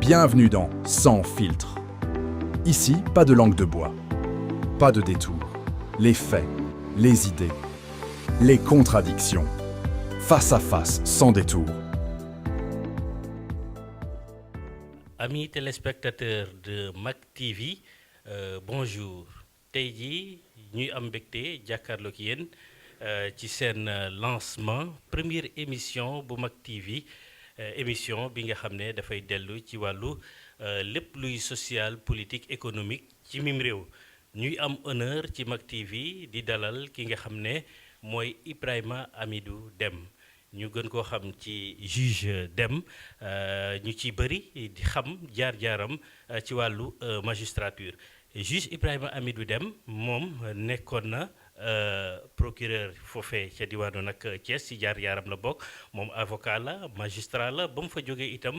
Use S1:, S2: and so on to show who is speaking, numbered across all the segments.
S1: Bienvenue dans Sans filtre. Ici, pas de langue de bois, pas de détour. Les faits, les idées, les contradictions. Face à face, sans détour.
S2: Amis téléspectateurs de Mak TV, bonjour. Tey jii ñuy am mbégte jàkkaarloog yéen ci seen lancement première émission bu Mak TV émission bi nga xam ne dafay dellu ci wàllu lépp luy social politique économique ci mim réew ñuy am honneur ci Mak TV di dalal ki nga xam ne mooy Ibrahima Hamidou Dème ñu gën koo xam ci juge Dème ñu ci bëri di xam jaar-jaaram ci wàllu magistrature juge Ibrahima Hamidou Dème moom nekkoon na procureur foofee ca diwaanu nag Thiès ci jaar-jaaram la bokk moom avocat la magistrat la ba mu fa jógee itam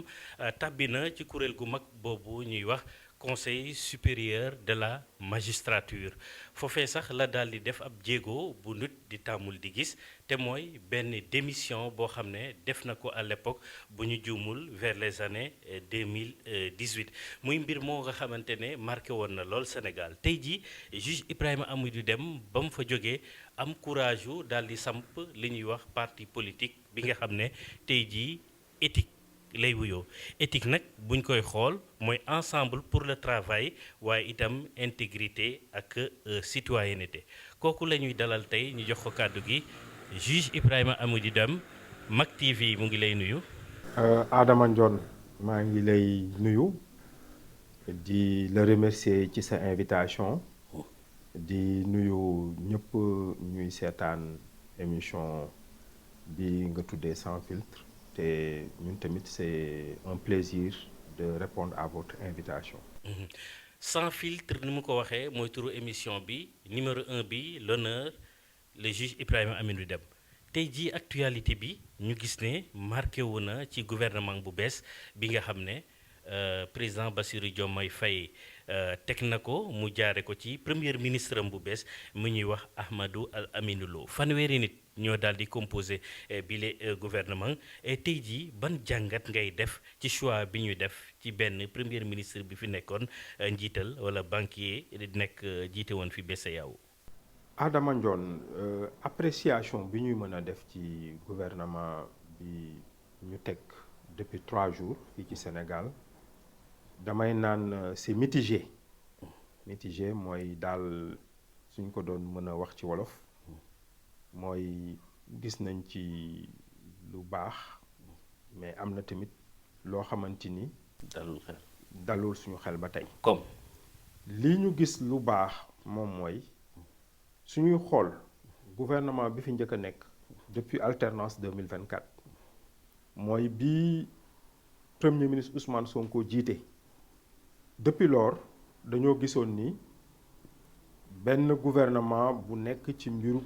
S2: tàbbi na ci kuréel gu mag boobu ñuy wax conseil supérieur de la magistrature foofee sax la daal di def ab jéego bu nit di tàmmul di gis te mooy benn démission boo xam ne def na ko à l'époque bu ñu juumul vers les années 2018 muy mbir moo nga xamante ne marqué woon na lool Sénégal tey jii juge Ibrahima Hamidou Dème ba mu fa jógee am courage yu daal di samp li ñuy wax parti politique bi nga xam ne tey jii éthique lay wuyoo éthique nag buñ koy xool mooy ensemble pour le travail waaye itam intégrité ak citoyenneté kooku la ñuy dalal tey ñu jox ko kàddu gi juge Ibrahima Hamidou Dème Mak TV mu ngi lay nuyu.
S3: Adama Ndione maa ngi lay nuyu di la remercier ci sa invitation di nuyu ñëpp ñuy seetaan émission bi nga tuddee Sans filtre. te ñun tamit c'est un plaisir de répondre à votre invitation.
S2: Sans filtre ni mu ko waxee mooy turu émission bi numéro 1 bi l'honneur le juge Ibrahima Hamidou Dème tey jii actualité bi ñu gis ne marqué wu na ci gouvernement bu bees bi nga xam ne président Bassirou Diomaye Faye teg na ko mu jaare ko ci premier ministre am bu bees mu ñuy wax Ahmadou Aminou Lo fanweeri nit ñoo daal di composé bile gouvernement tey jii ban jàngat ngay def ci choix bi ñuy def ci benn premier ministre bi fi nekkoon njiital wala banquier nekk jiite woon fi BCEAO.
S3: Adama Ndione appréciation bi ñuy mën a def ci gouvernement bi ñu teg depuis 3 jours fii ci Sénégal damay naan c'est mitigé mooy daal suñ ko doon mën a wax ci wolof mooy gis nañ ci lu baax mais am na tamit loo xamante ni dalul suñu xel ba tey.
S2: comme
S3: li ñu gis lu baax moom mooy suñuy xool gouvernement bi fi njëkk a nekk depuis alternance 2024 mooy bi premier ministre Ousmane Sonko jiite depuis lors dañoo gisoon ni benn gouvernement bu nekk ci mbiru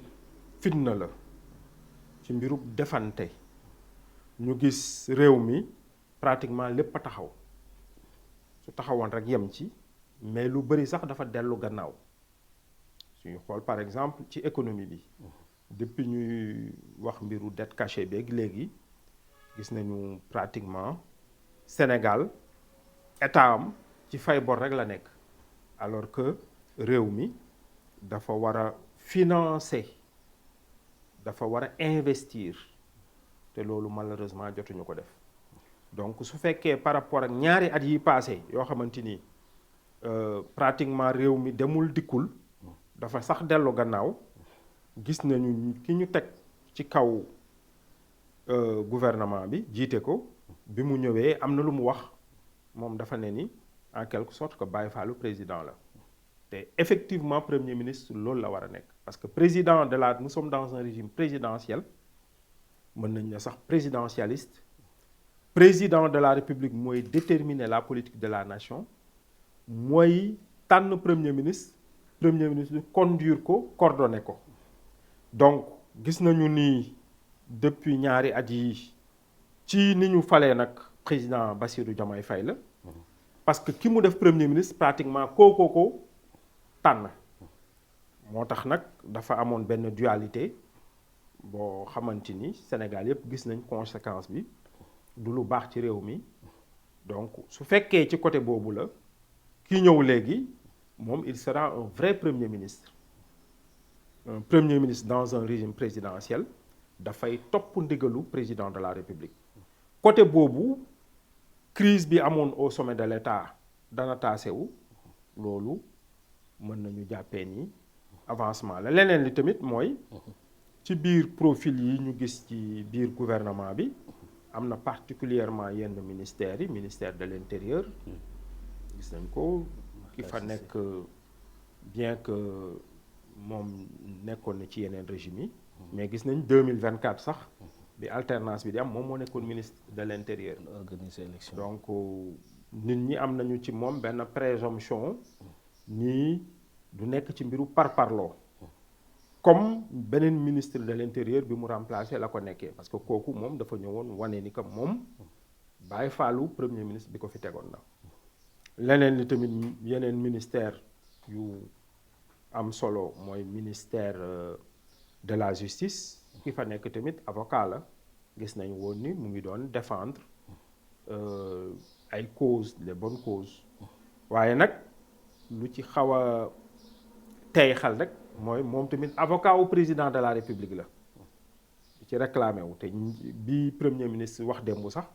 S3: fitna la ci mbiru defante ñu gis réew mi pratiquement lépp a taxaw su taxawoon rek yem ci mais lu bëri sax dafa dellu gannaaw suñu xool par exemple ci économie bi depuis ñuy wax mbiru dette cachée beeg léegi gis nañu pratiquement Sénégal état am ci fay bor rek la nekk alors que réew mi dafa war a financer dafa war a investir te loolu malheureusement jotuñu ko def donc su fekkee par rapport ak ñaari at yi passé yoo xamante ni pratiquement réew mi demul dikkul dafa sax dellu gannaaw gis nañu ki ñu teg ci kaw gouvernement bi jiite ko bi mu ñëwee am na lu mu wax moom dafa ne ni en quelque sorte que Baye Fallou président la te effectivement premier ministre loolu la war a nekk parce que président de la nous sommes dans un régime présidentiel mën nañ ne sax présidentialiste président de la république mooy déterminer la politique de la nation mooy tànn premier ministre bi conduire ko coordonner ko donc gis nañu ni depuis ñaari at yi ci ni ñu falee nag président Bassirou Diomaye Faye la parce que ki mu def premier ministre pratiquement ko tànn moo tax nag dafa amoon benn dualité boo xamante ni Sénégal yëpp gis nañ conséquence bi du lu baax ci réew mi donc su fekkee ci côté boobu la ki ñëw léegi moom il sera un vrai premier ministre. Un premier ministre dans un régime présidentiel dafay topp ndigalu président de la République. Côté boobu crise bi amoon au sommet de l'État dana taasewu loolu mën nañu jàppee ni avancement la. leneen li tamit mooy ci biir profil yi ñu gis ci biir gouvernement bi am na particulièrement yenn ministères yi, ministère de l'Intérieur gis nañ ko ki fa nekk bien que moom nekkoon na ci yeneen régime yi mais gis nañ 2024 sax bi alternance bi di am moom moo nekkoon ministre de l'Intérieur.
S4: organiser élection.
S3: donc nit ñi am nañu ci moom benn présomption nii du nekk ci mbiru parparloo comme beneen ministre de l'Intérieur bi mu remplacé la ko nekkee parce que kooku moom dafa ñëwoon wane ni que moom bàyyi faalu premier ministre bi ko fi tegoon na. leneen li tamit yeneen ministère yu am solo mooy ministère de la justice ki fa nekk tamit avocat la gis nañ woon ni mu ngi doon défendre ay causes les bonnes causes waaye nag lu ci xaw a tey xel rek mooy moom tamit avocat wu président de la République la ci réclamé wu te bi premier ministre wax démb sax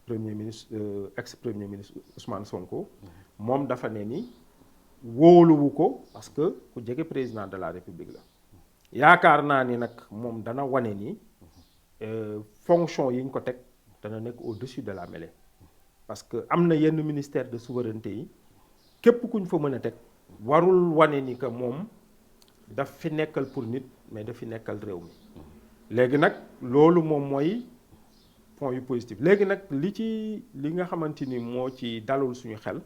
S3: premier ministre ex premier ministre Ousmane Sonko moom dafa ne ni wóoluwu ko parce que ku jege président de la République la. yaakaar naa ni nag moom dana wane ni fonction yi ñu ko teg dana nekk au-dessus de la mêlée parce que am na yenn ministère de souveraineté yi képp ku ñu fa mën a teg warul wane ni que moom daf fi nekkal pour nit mais daf fi nekkal réew mi. léegi nag loolu moom mooy point yu positif léegi nag li nga xamante ni moo ci dalul suñu xel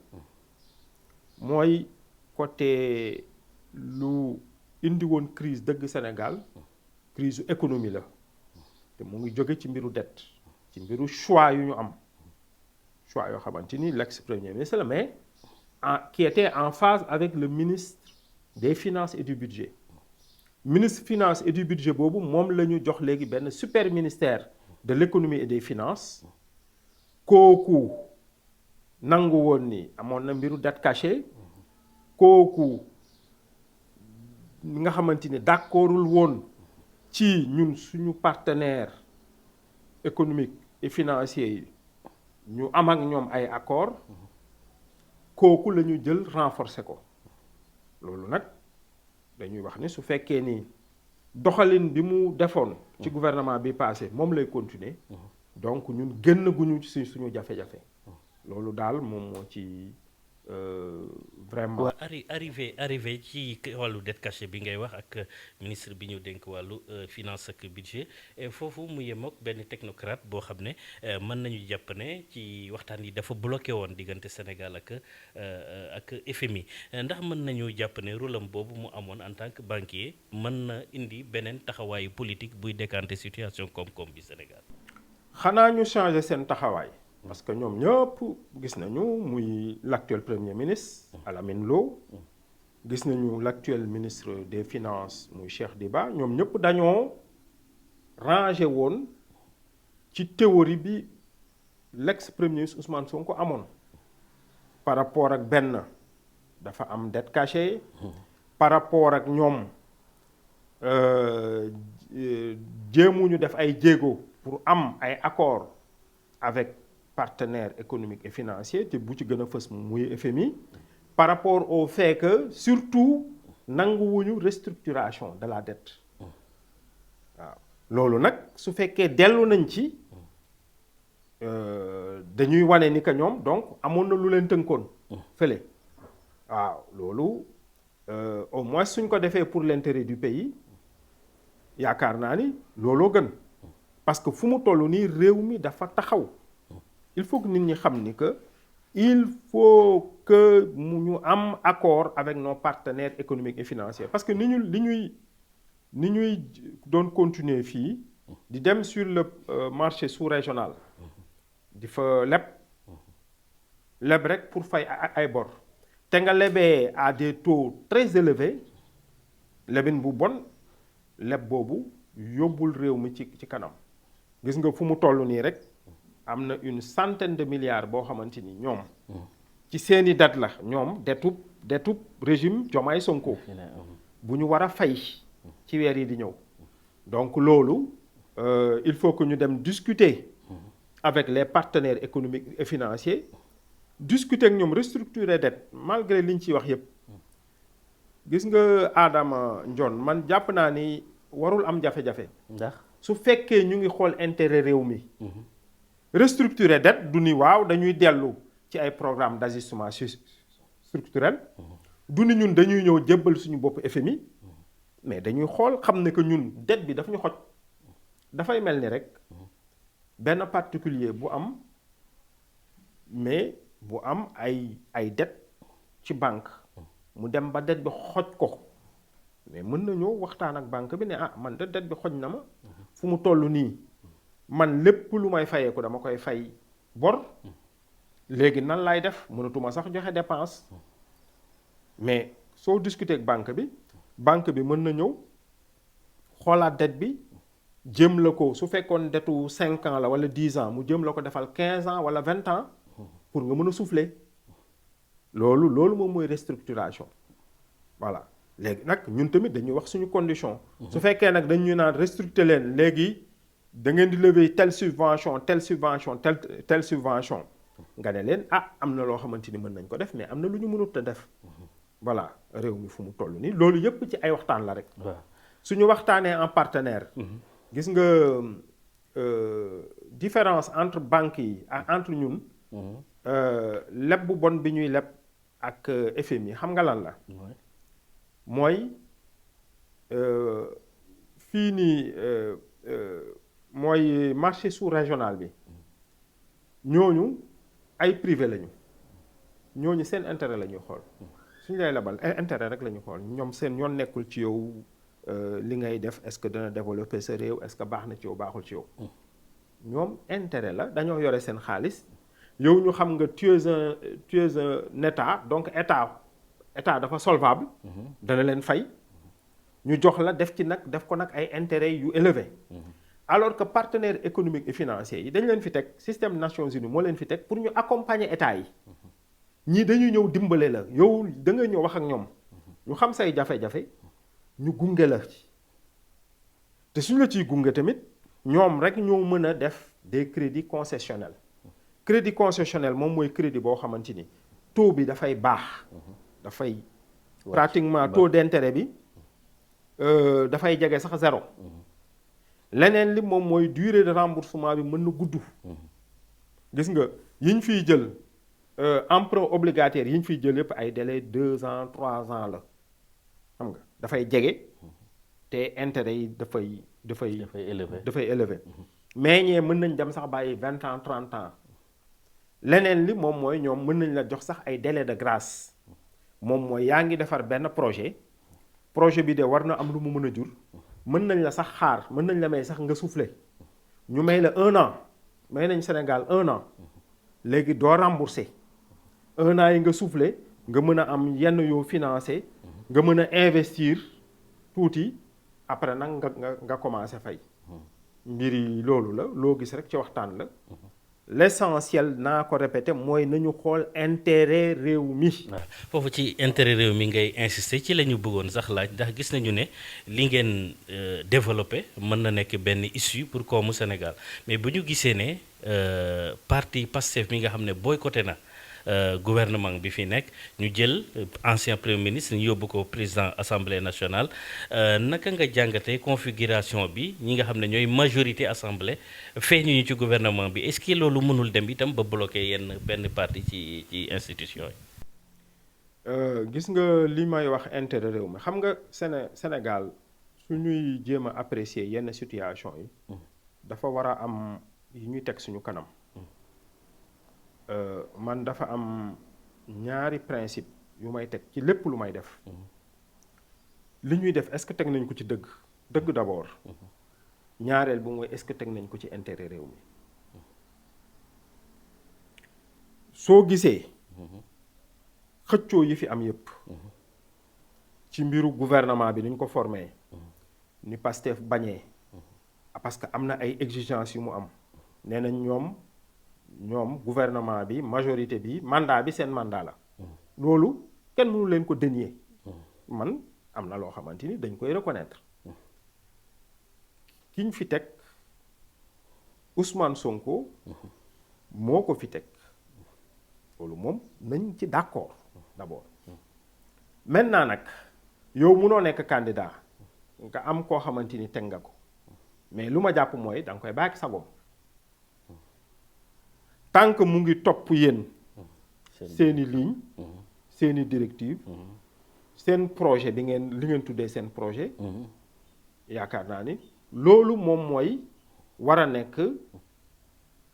S3: mooy côté lu indi woon crise dëgg Sénégal crise économie la te mu ngi jóge ci mbiru dette ci mbiru choix yu ñu am choix yoo xamante ni l'ex-premier ministre la mais qui était en phase avec le ministre des finances et du budget. ministre finance et du budget boobu moom la ñu jox léegi benn super ministère de l'économie et des finances kooku nangu woon ni amoon na mbiru dette cachée kooku nga xamante ni d'accordul woon ci ñun suñu partenaire économique et financier yi ñu am ak ñoom ay accord kooku la ñu jël renforcer ko loolu nag dañuy wax ni su fekkee ni doxalin bi mu defoon ci gouvernement bi passé moom lay continuer donc ñun génn guñu ci suñu jafe-jafe loolu daal moom moo ci vraiment.
S2: waaw arrivé ci wàllu dette cachée bi ngay wax ak ministre bi ñu dénk wàllu finance ak budget foofu mu yem ak benn technocrate boo xam ne mën nañu jàpp ne ci waxtaan yi dafa bloqué woon diggante Sénégal ak FMI ndax mën nañu jàpp ne rôle am boobu mu amoon en tant que banquier mën na indi beneen taxawaayu politique buy décanter situation koom-koom bi Sénégal.
S3: xanaa ñu changer seen taxawaay. parce que ñoom ñëpp gis nañu muy l'actuel premier ministre Alamine Lo gis nañu l'actuel ministre des finances muy Cheikh Diba ñoom ñëpp dañoo rangé woon ci théorie bi l'ex-premier ministre Ousmane Sonko amoon par rapport ak benn dafa am dette cachée par rapport ak ñoom jéemuñu def ay jéego pour am ay accords avec partenaires économiques et financiers te bu ci gën a fës muy FMI par rapport au fait que surtout nanguwuñu restructuration de la dette waaw loolu nag su fekkee dellu nañ ci dañuy wane ni que ñoom donc amoon na lu leen tënkoon fële waaw loolu au moins suñ ko defee pour l'intérêt du pays yaakaar naa ni looloo gën parce que fu mu toll nii réew mi dafa taxaw il faut que nit ñi xam ni que il faut que mu ñu am accord avec nos partenaires économiques et financiers parce que ni ñuy doon continuer fii di dem sur le marché sous-régional di fa leb rek pour fay ay bor te nga lebee à des taux très élevés lebin bu bon leb boobu yóbbul réew mi ci kanam gis nga fu mu toll nii rek am na une centaine de milliards boo xamante ni ñoom ci seeni dette la ñoom detub régime Diomaye Sonko bu ñu war a fay ci weer yi di ñëw donc loolu il faut que ñu dem discuter avec les partenaires économiques et financiers discuter ak ñoom restructurer dette malgré liñ ciy wax yépp gis nga Adama Ndione man jàpp naa ni warul am jafe-jafe
S2: ndax
S3: su fekkee ñu ngi xool intérêt réew mi restructurer dette du ni waaw dañuy dellu ci ay programme d'ajustement structurel du ni ñun dañuy ñëw jébbal suñu bopp FMI mais dañuy xool xam ne que ñun dette bi daf ñu xoj dafay mel ni rek benn particulier bu am mais bu am ay dette ci banque mu dem ba dette bi xoj ko mais mën na ñëw waxtaan ak banque bi ne ah man de dette bi xoj na ma fu mu toll nii man lépp lu may fayee ko dama koy fay bor léegi nan laay def mënatuma sax joxe dépense mais soo discuter ak banque bi mën na ñëw xoolaat dette bi jëm la ko su fekkoon dettu 5 ans la wala 10 ans mu jëm la ko defal 15 ans wala 20 ans pour nga mën a souffler loolu moom mooy restructuration voilà léegi nag ñun tamit dañuy wax suñu condition su fekkee nag dañu naan restructurer leen léegi da ngeen di lever telle subvention telle subvention nga ne leen am na loo xamante ni mën nañ ko def mais am na lu ñu mënut a def voilà réew mi fu mu toll nii loolu yëpp ci ay waxtaan la rek suñu waxtaanee en partenaire gis nga différence entre banques yi ak entre ñun leb bu bon bi ñuy leb ak FMI xam nga lan la mooy fii nii mooy marché sous-régional bi ñooñu ay privé lañu ñooñu seen intérêt la ñuy xool suñu lay lebal intérêt rek la ñuy xool ñoom seen yoon nekkul ci yow li ngay def est-ce que dana développer sa réew est-ce que baax na ci yow baaxul ci yow ñoom intérêt la dañoo yore seen xaalis yow ñu xam nga tu es un état donc état dafa solvable dana leen fay ñu jox la def ko nag ay intérêts yu élevé alors que partenaires économiques et financiers yi dañ leen fi teg système Nations Unies moo leen fi teg pour ñu accompagner état yi ñii dañuy ñëw dimbale la yow da nga ñëw wax ak ñoom ñu xam say jafe-jafe ñu gunge la ci te suñu la ciy gunge tamit ñoom rek ñoo mën a def des crédits concessionnels crédit concessionnel moom mooy crédit boo xamante ni taux bi dafay baax dafay pratiquement taux d'intérêt bi dafay jege sax 0 leneen li moom mooy durée de remboursement bi mën na gudd gis nga yiñ fiy jël emprunt obligataire yiñ fiy jël yëpp ay délai 2 ans 3 ans la xam nga dafay jege te intérêt yi dafay élevé mais ñee mën nañ dem sax bàyyi 20 ans 30 ans leneen li moom mooy ñoom mën nañ la jox sax ay délai de grâce moom mooy yaa ngi defar benn projet bi de war na am lu mu mën a jur mën nañ la sax xaar mën nañ la may sax nga souffler ñu may la 1 an may nañ Sénégal 1 an léegi doo rembourser 1 an yi nga souffler nga mën a am yenn yoo financé nga mën a investir tuuti après nag nga commencé fay mbir yi loolu la loo gis rek ci waxtaan la l'essentiel naa ko répété mooy nañu xool intérêt réew mi.
S2: foofu ci intérêt réew mi ngay insister ci la ñu bëggoon sax laaj ndax gis nañu ne li ngeen développé mën na nekk benn issue pour koomu Sénégal mais bu ñu gisee ne parti Pastef mi nga xam ne boycotté na gouvernement bi fi nekk ñu jël ancien premier ministre ñu yóbbu ko président assemblée nationale naka nga jàngatee configuration bi ñi nga xam ne ñooy majorité assemblée feeñu ñu ci gouvernement bi est-ce que loolu mënul dem itam ba bloqué benn parti ci institution yi.
S3: gis nga li may wax intérêt réew mi xam nga Sénégal su ñuy jéem a apprécier yenn situation yi dafa war a am yi ñuy teg suñu kanam. man dafa am ñaari principe yu may teg ci lépp lu may def li ñuy def est-ce que teg nañ ko ci dëgg d'abord ñaareel bu mooy est-ce que teg nañ ko ci intérêt réew mi soo gisee xëccoo yi fi am yépp ci mbiru gouvernement bi ni ñu ko formé ni Pastef bañee parce que am na ay exigences yu mu am nee nañ ñoom ñoom gouvernement bi majorité bi mandat bi seen mandat la. loolu kenn mënu leen ko dénier. man am na loo xamante ni dañ koy reconnaître. ki ñu fi teg Ousmane Sonko. moo ko fi teg. loolu moom nañ ci d'accord d'abord. maintenant nag yow munoo nekk candidat nga am koo xamante ni teg nga ko mais lu ma jàpp mooy da nga koy bàyyi sagom tant que mu ngi topp yéen seeni ligne seeni directive seen projet bi ngeen li ngeen tuddee seen projet yaakaar naa ni loolu moom mooy war a nekk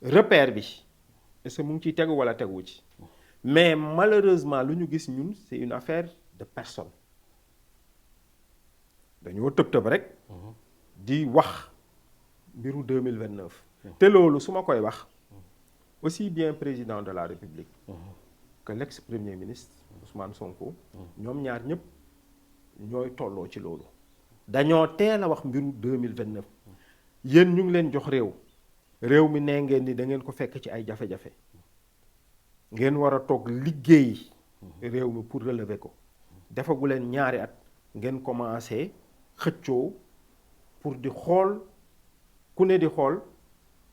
S3: repère bi est-ce que mu ngi ciy tegu wala tegu ci mais malheureusement lu ñu gis ñun c'est une affaire de personne dañoo tëb rek di wax mbiru 2029 te loolu su ma koy wax aussi bien président de la République que l'ex-premier ministre Ousmane Sonko ñoom ñaar ñëpp ñooy tolloo ci loolu dañoo teel a wax mbiru 2029 yéen ñu ngi leen jox réew mi nee ngeen ni da ngeen ko fekk ci ay jafe-jafe ngeen war a toog liggéey réew mi pour relever ko defagu leen ñaari at ngeen commencé xëccoo pour di xool ku ne di xool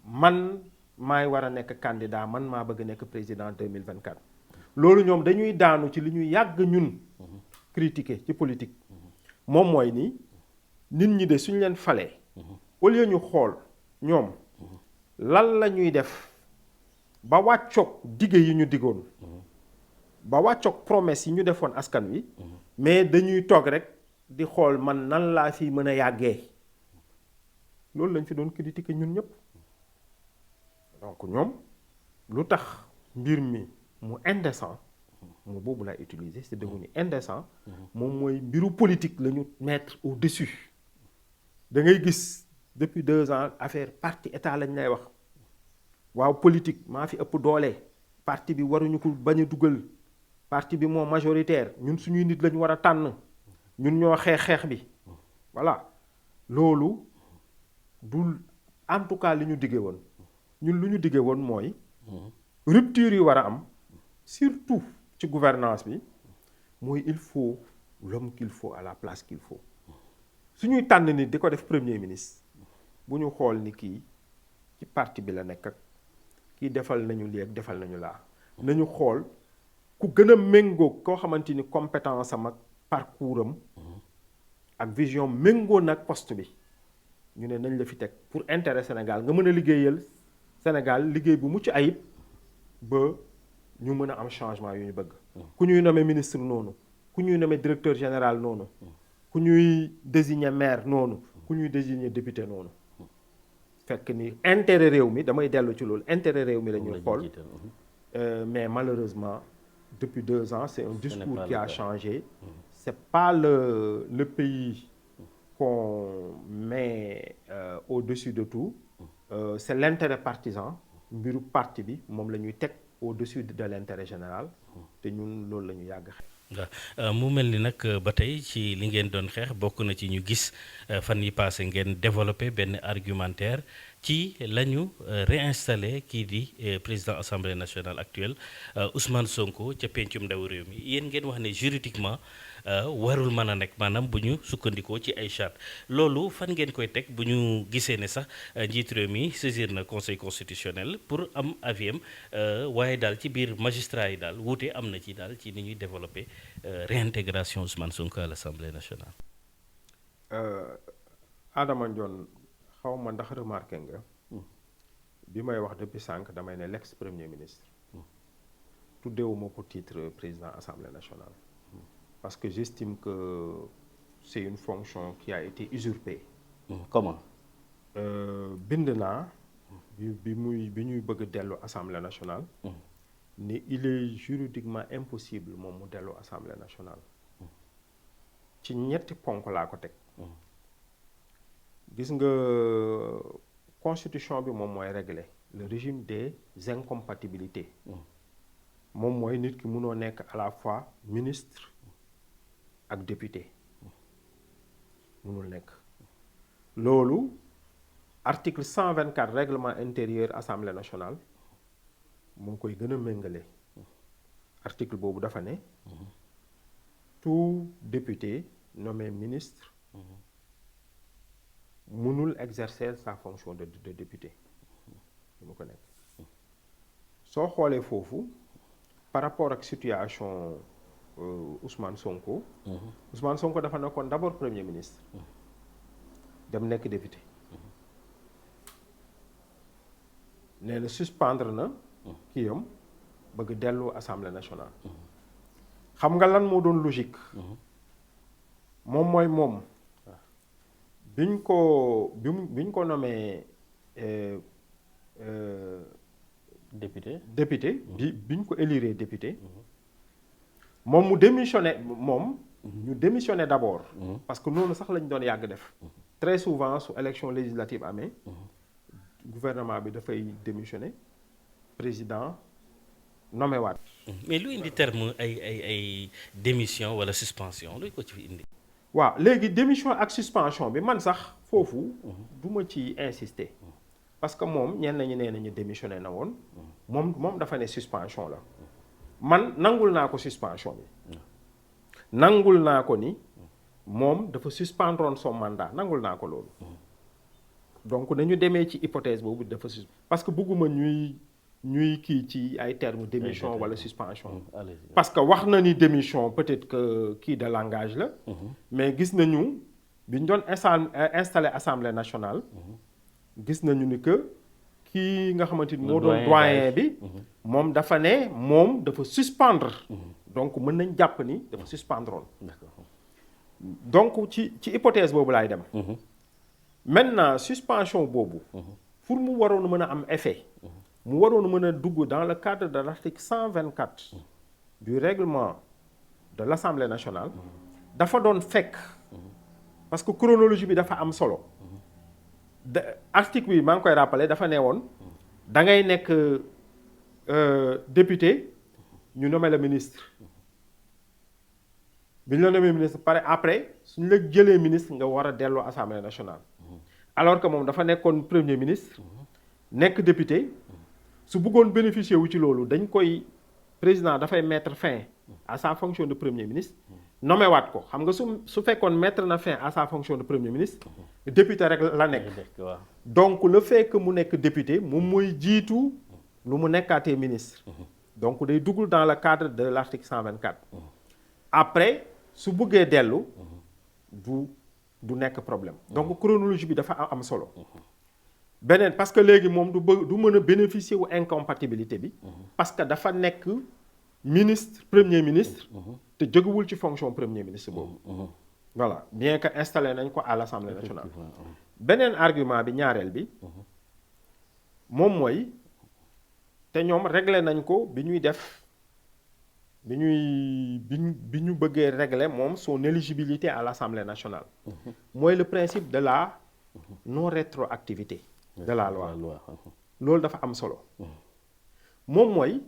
S3: man maay war a nekk candidat man maa bëgg nekk président 2024 loolu ñoom dañuy daanu ci li ñuy yàgg ñun critiquer ci politique moom mooy ni nit ñi de suñ leen falee au lieu ñu xool ñoom lan la ñuy def ba wàccoog dige yi ñu digoon ba wàccoog promesse yi ñu defoon askan wi mais dañuy toog rek di xool man nan laa fi mën a yàggee loolu lañ fi doon critiquer ñun ñëpp donc ñoom lu tax mbir mi mu indécent mu boobu lay utiliser c'est devenu indécent moom mooy mbiru politique la ñu mettre au-dessus da ngay gis depuis 2 ans affaire parti état lañ lay wax waaw politique maa fi ëpp doole parti bi waruñu ko bañ a dugal parti bi moo majoritaire ñun suñuy nit lañu war a tànn ñun ñoo xeex bi voilà loolu dul en tout cas li ñu diggee woon ñun lu ñu diggee woon mooy rupture yi war a am surtout ci gouvernance bi mooy il faut l'homme qu'il faut à la place qu'il faut suñuy tànn nit di ko def premier ministre bu ñu xool ni kii ci parti bi la nekk ak kii defal nañu lii ak defal nañu laa nañu xool ku gën a méngoo koo xamante ni compétence am ak parcours am ak vision méngoo nag poste bi ñu ne nañ la fi teg pour intérêt Sénégal nga mën a liggéeyal Sénégal liggéey bu mucc ayib ba ñu mën a am changement yu ñu bëgg ku ñuy nommer ministre noonu ku ñuy nommer directeur général noonu ku ñuy désigner maire noonu ku ñuy désigner député noonu fekk ni intérêt réew mi damay dellu ci loolu intérêt réew mi la ñuy xool mais malheureusement depuis 2 ans c'est un discours qui a changé c'est pas le pays qu'on met au-dessus de tout c'est l'intérêt partisan mbiru parti bi moom la ñuy teg au-dessus de l'intérêt général te ñun loolu la ñu yàgg
S2: waaw mu mel ni nag ba tey ci li ngeen doon xeex bokk na ci ñu gis fan yi passé ngeen développé benn argumentaire ci la ñu réinstallé kii di président assemblée nationale actuelle Ousmane Sonko ca pencum ndaw réew mi yéen ngeen wax ne juridiquement warul mën a nekk maanaam bu ñu sukkandikoo ci ay charte loolu fan ngeen koy teg bu ñu gisee ne sax njiit réew mi saisir na conseil constitutionnel pour am avis am waaye daal ci biir magistrat yi daal wuute am na ci daal ci ni ñuy développer réintégration Ousmane Sonko à l'Assemblée nationale.
S3: Adama Ndione xaw ma ndax remarqué nga bi may wax depuis sànq damay ne l'ex-premier ministre tuddewuma ko titre président Assemblée nationale. Parce que j'estime que c'est une fonction qui a été usurpée.
S4: Comment?
S3: bind naa bi ñuy bëgg a dellu Assemblée nationale. ne il est juridiquement impossible moom mu dellu Assemblée nationale. ci ñetti ponk laa ko teg. gis nga constitution bi moom mooy régler le régime des incompatibilités. moom mooy nit ki mënoo nekk à la fois ministre. ak député mënul nekk loolu article 124 règlement intérieur Assemblée nationale mu ngi koy gën a méngale article boobu dafa ne tout député nommé ministre mënul exercer sa fonction de député mu ko nekk soo xoolee foofu par rapport ak situation Ousmane Sonko Ousmane Sonko dafa nekkoon d'abord premier ministre dem nekk député nee na suspendre na kii am bëgg dellu assemblée nationale xam nga lan moo doon logique moom mooy moom biñ ko nommé député biñ ko élire député moom mu démissionné moom ñu démissionné d'abord parce que noonu sax lañ doon yàgg def très souvent su élection législative amee gouvernement bi dafay démissionné président nommé waat.
S2: mais lu indi terme ay démission wala suspension luy ko ci fi indi.
S3: waaw léegi démission ak suspension bi man sax foofu du ma ci insister parce que moom ñenn ñi nee nañu démissionné na woon moom dafa ne suspension la man nangul naa ko suspension bi nangul naa ko ni moom dafa suspendroon son mandat nangul naa ko loolu donc nañu demee ci hypothèse boobu dafa parce que bëgguma ñuy kii ci ay termes démission wala suspension parce que wax na ni démission peut-être que kii de langage la mais gis nañu bi ñu doon installé assemblée nationale gis nañu ni que kii nga xamante ni moo doon doyen bi moom dafa ne moom dafa suspendre donc mën nañ jàpp ni dafa suspendroon donc ci hypothèse boobu laay dem maintenant suspension boobu pour mu waroon mën a am effet mu waroon mën a dugg dans le cadre de l'article 124 du règlement de l'Assemblée nationale dafa doon fekk parce que chronologie bi dafa am solo article bi maa ngi koy rappeler dafa ne woon da ngay nekk député ñu nommé le ministre bi ñu la nommé ministre pare après suñu la jëlee ministre nga war a delloo Assemblée nationale alors que moom dafa nekkoon premier ministre nekk député su bëggoon bénéficier wu ci loolu dañ koy président dafay mettre fin à sa fonction de premier ministre nommé waat ko xam nga su fekkoon mettre na fin à sa fonction de premier ministre député rek la nekk donc le fait que mu nekk député moom mooy jiitu lu mu nekkaatee ministre donc day dugg dans le cadre de l'article 124 après su bëggee dellu du nekk problème donc chronologie bi dafa am solo beneen parce que léegi moom du mën a bénéficier wu incompatibilité bi parce que dafa nekk ministre premier ministre te jógewul ci fonction premier ministre boobu voilà bien que installé nañ ko à l'Assemblée nationale beneen argument bi ñaareel bi moom mooy te ñoom réglé nañ ko bi ñu bëggee régler moom son éligibilité à l'Assemblée nationale mooy le principe de la non rétroactivité de la loi loolu dafa am solo moom mooy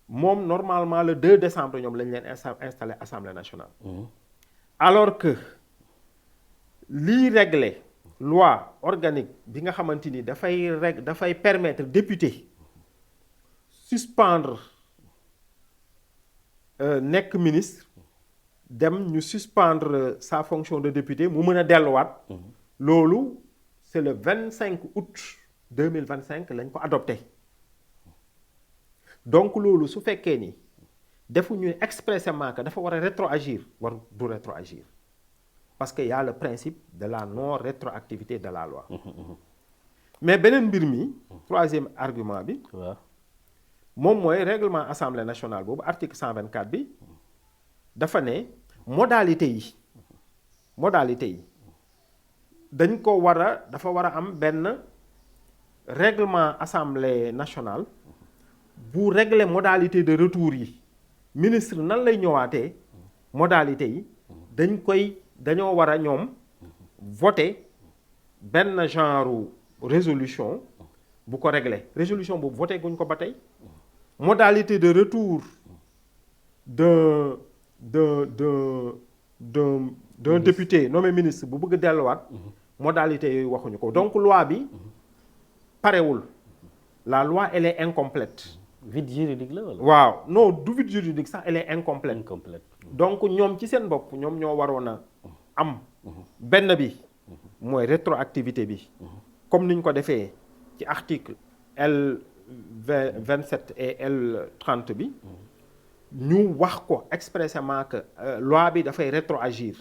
S3: moom normalement le 2 décembre ñoom lañ leen installé Assemblée nationale alors que lii régler loi organique bi nga xamante ni dafay permettre député suspendre nekk ministre dem ñu suspendre sa fonction de député mu mën a delluwaat loolu c'est le 25 août 2025 lañ ko adopté donc loolu su fekkee ni defuñu expressément que dafa war a rétroagir du rétroagir parce que y a le principe de la non rétroactivité de la loi mais beneen mbir mi troisième argument bi moom mooy règlement assemblée nationale boobu article 124 bi dafa ne modalité yi dañ ko dafa war a am benn règlement assemblée nationale bu régler modalité de retour yi ministre nan lay ñëwaatee modalité yi dañoo war a ñoom voter benn genre résolution bu ko régler résolution boobu voté guñ ko ba tey modalité de retour d'un député nommé ministre bu bëgg delluwaat modalité yooyu waxuñu ko donc loi bi parewul la loi elle est incomplète
S4: vide juridique la wala.
S3: waaw non du vide juridique sax elle est incomplète.
S4: incomplète.
S3: donc ñoom ci seen bopp ñoom ñoo waroon a am benn bi mooy rétroactivité bi comme niñ ko defee ci article L 27 et L 30 bi ñu wax ko expressément que loi bi dafay rétroagir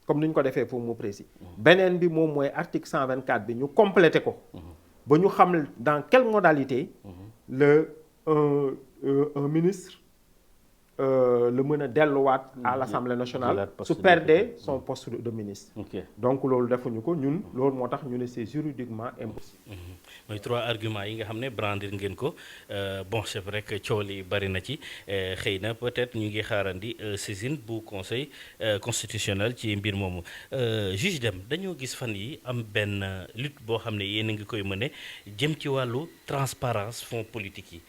S3: comme niñ ko defee pour mu précis beneen bi moom mooy article 124 bi ñu complété ko ba ñu xam dans quelle modalité un ministre la mën a delluwaat à l'Assemblée nationale su perdee son poste de ministre. donc loolu defuñu ko ñun loolu moo tax ñu ne c'est juridiquement impossible.
S2: mooy 3 arguments yi nga xam ne brandir ngeen ko bon c'est vrai que coow li bari na ci xëy na peut-être ñu ngi xaarandi saisine bu conseil constitutionnel ci mbir moomu juge Dème dañoo gis fan yi am benn lutte boo xam ne yéen a ngi koy mëne jëm ci wàllu transparence fonds politique yi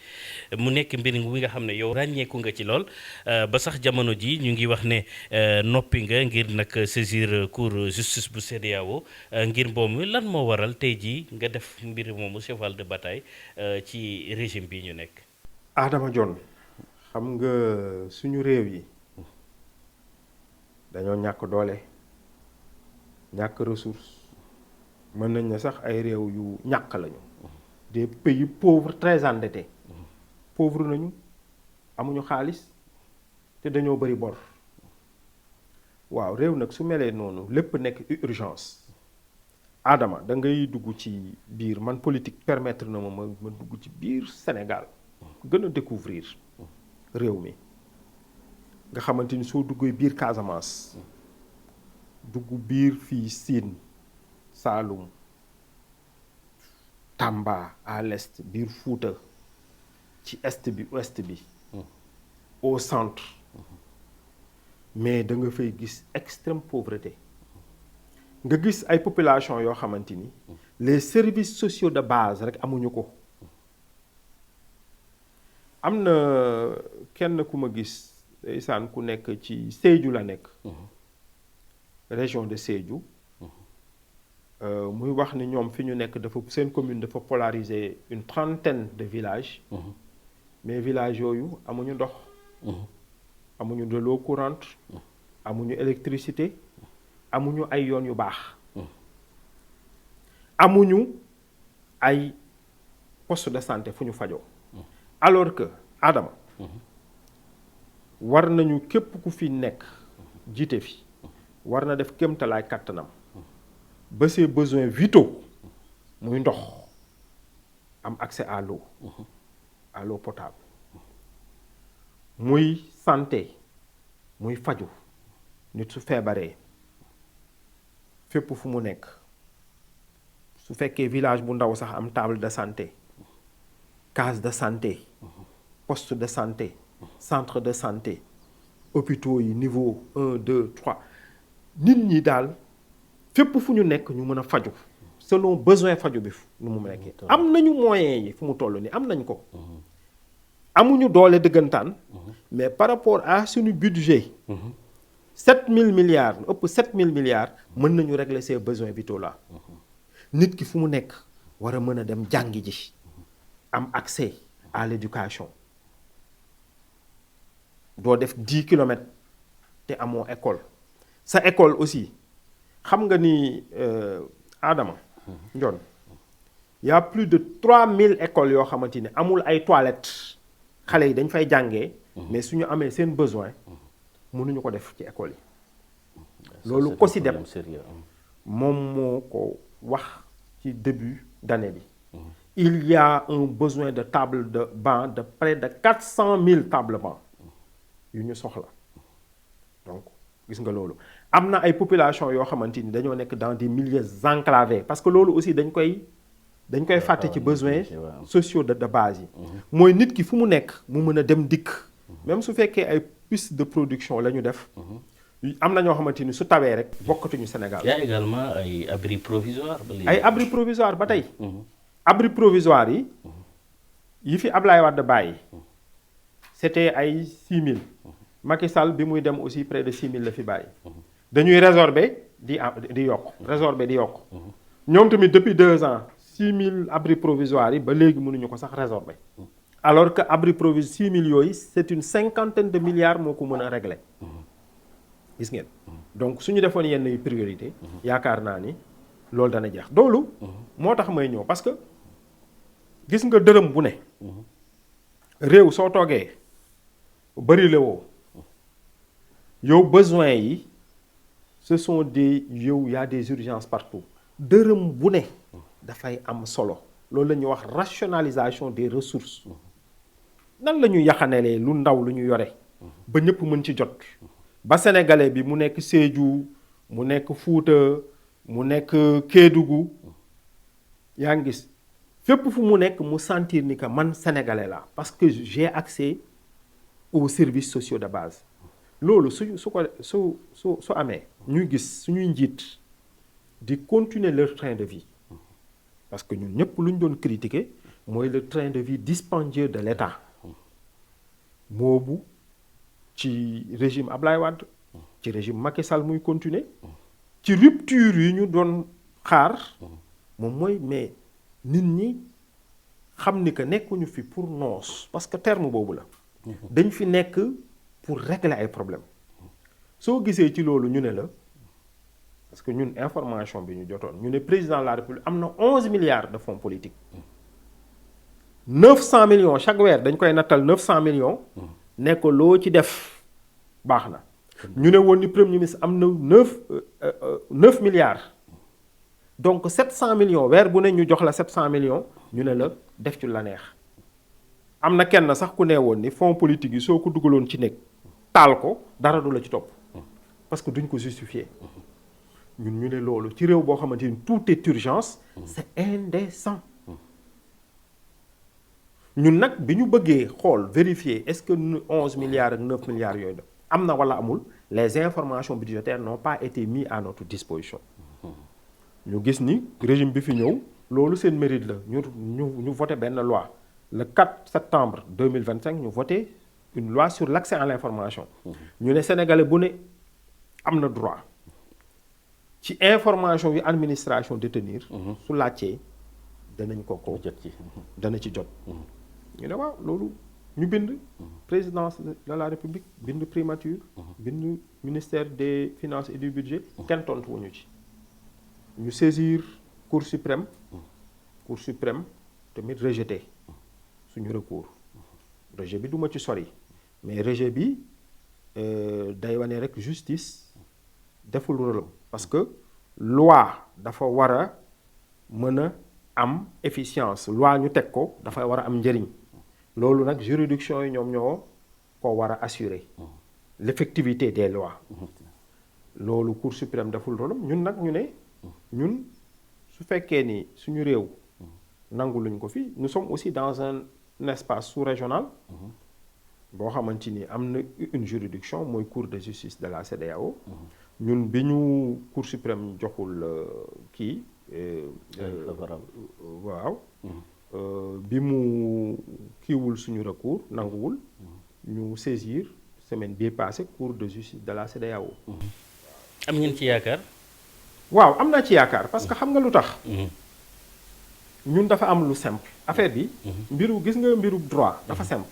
S2: mu nekk mbir mi nga xam ne yow ràññeeku nga ci lool. ba sax jamono ji ñu ngi wax ne noppi nga ngir nag saisir cour justice bu CEDEAO ngir mboomu lan moo waral tey jii nga def mbir moomu cheval de bataille ci régime bi ñu nekk.
S3: Adama Dione xam nga suñu réew yi dañoo ñàkk doole ñàkk ressource mën nañ ne sax ay réew yu ñàkk lañu. des pays pauvres très endettés. pauvre nañu amuñu xaalis. te dañoo bëri bor waaw réew nag su melee noonu lépp nekk urgence Adama da ngay dugg ci biir man politique permettre na ma dugg ci biir Sénégal gën a découvrir réew mi nga xamante ni soo duggee biir Casamance dugg biir fii Sine Saloum Tamba à l'est biir Fouta ci est bi ouest bi au centre mais da nga fay gis extrême pauvreté nga gis ay population yoo xamante ni les services sociaux de base rek amuñu ko am na kenn ku ma gis ndeysaan ku nekk ci Sédhiou la nekk région de Sédhiou muy wax ni ñoom fi ñu nekk dafa seen commune dafa polariser une trentaine de villages mais villages yooyu amuñu ndox amuñu de l'eau courante amuñu électricité amuñu ay yoon yu baax amuñu ay poste de santé fu ñu fajoo alors que Adama war nañu képp ku fi nekk jiite fi war na def kéemtalaay kàttanam ba ses besoins vitaux muy ndox am accès à l'eau potable muy santé muy faju nit su feebaree fépp fu mu nekk su fekkee village bu ndaw sax am table de santé case de santé poste de santé centre de santé hôpitaux yi niveau 1 2 3 nit ñi daal fépp fu ñu nekk ñu mën a faju selon besoin faju bi nu mu nekkee am nañu moyens yi fu mu toll nii am nañ ko amuñu doole dëggantaan mais par rapport à suñu budget 7000 milliards ëpp 7000 milliards mën nañu régler ces besoins vitaux là nit ki fu mu nekk war a mën a dem jàngi ji am accès à l'éducation doo def 10 kilomètres te amoo école sa école aussi xam nga ni Adama Ndione y a plus de 3000 écoles yoo xamante ni amul ay toilettes xale yi dañ fay jàngee mais suñu amee seen besoin mënuñu ko def ci école yi loolu COSYDEP moom moo ko wax ci début d'année bi il y a un besoin de table de banc de près de 400 000 tables bancs yu ñu soxla donc gis nga loolu am na ay population yoo xamante ni dañoo nekk dans des milieux enclavés parce que loolu aussi dañ koy fàtte ci besoins sociaux de base yi mooy nit ki fu mu nekk mu mën a dem dikk même su fekkee ay piste de production la ñu def am na ñoo xamante ni su tawee rek bokkatuñu Sénégal.
S2: y a également ay abri provisoire
S3: ay abri provisoire ba tey abri provisoire yi fi Ablaye Wade bàyyi c'était ay 6000 Macky Sall bi muy dem aussi près de 6000 la fi bàyyi dañuy résorber di yokk résorber di yokk ñoom tamit depuis 2 ans 6000 abris provisoires yi ba léegi mënuñu ko sax résorber alors que abri provisoire 6 000 yooyu c'est une cinquantaine de milliards moo ko mën a régler gis ngeen donc suñu defoon yenn priorité yaakaar naa ni loolu dana jeex loolu moo tax may ñëw parce que gis nga dërëm bu ne réew soo toogee bëri la woo yow besoin yi ce sont des yow y a des urgences partout dërëm bu ne dafay am solo loolu la ñuy wax rationalisation des ressources nan la ñuy yaxanelee lu ndaw lu ñu yore ba ñëpp mën ci jot ba sénégalais bi mu nekk Sédhiou mu nekk Fuuta mu nekk Kédougou yaa ngi gis fépp fu mu nekk mu sentir ni que man sénégalais la parce que j'ai accès aux services sociaux de base loolu su amee ñuy gis suñuy njiit di continuer leur train de vie parce que ñun ñëpp lu ñu doon critiquer mooy le train de vie dispendieux de l'État boobu ci régime Ablaye Wade ci régime Macky Sall muy continuer ci rupture yi ñu doon xaar moom mooy mais nit ñi xam ni que nekkuñu fi pour noos parce que terme boobu la dañ fi nekk pour régler ay problèmes soo gisee ci loolu ñu ne la parce que ñun information bi ñu jotoon ñu ne président de la République am na 11 milliards de fonds politiques 900 millions chaque weer dañ koy nattal 900 millions ne ko loo ci def baax na ñu ne woon ni premier ministre am na 9 milliards donc 700 millions weer bu ne ñu jox la 700 millions ñu ne la def ci la neex am na kenn sax ku ne woon ni fonds politique yi soo ko dugaloon ci nekk taal ko dara du la ci topp parce que duñ ko justifier ñun ñu ne loolu ci réew boo xamante ni tout est urgence c'est indécent ñun nag bi ñu bëggee xool vérifier est-ce que 11 milliards ak 9 milliards yooyu da am na wala amul les informations budgétaires n'ont pas été mises à notre disposition ñu gis ni régime bi fi ñëw loolu seen mérite la ñu voté benn loi le 4 septembre 2025 ñu voté une loi sur l'accès à l'information ñu ne sénégalais bu ne am na droit ci information yu administration détenir su laajtee danañ ko jot ci dana ci jot ñu ne waaw loolu ñu bind présidence de la république bind primature bind ministère des finances et du budget kenn tontu wuñu ci ñu saisir cour suprême tamit rejeté suñu recours rejet bi duma ci sori mais rejet bi day wane rek justice deful rôlam parce que loi dafa war a mën a am efficience loi ñu teg ko dafa war a am njëriñ loolu nag juridiction yi ñoom ñoo ko war a assurer l'effectivité des lois loolu cour suprême deful rôlam ñun nag ñu ne ñun su fekkee ni suñu réew nangu luñ ko fi nous sommes aussi dans un espace sous-régional boo xamante ni am na une juridiction mooy cour de justice de la CEDEAO ñun bi ñu cour suprême joxul kii waaw bi mu kiiwul suñu recours nanguwul ñu saisir semaine bii passée cour de justice de la CEDEAO
S2: am ngeen ci yaakaar
S3: waaw am naa ci yaakaar parce que xam nga lu tax ñun dafa am lu simple affaire bi mbiru gis nga mbiru droit dafa simple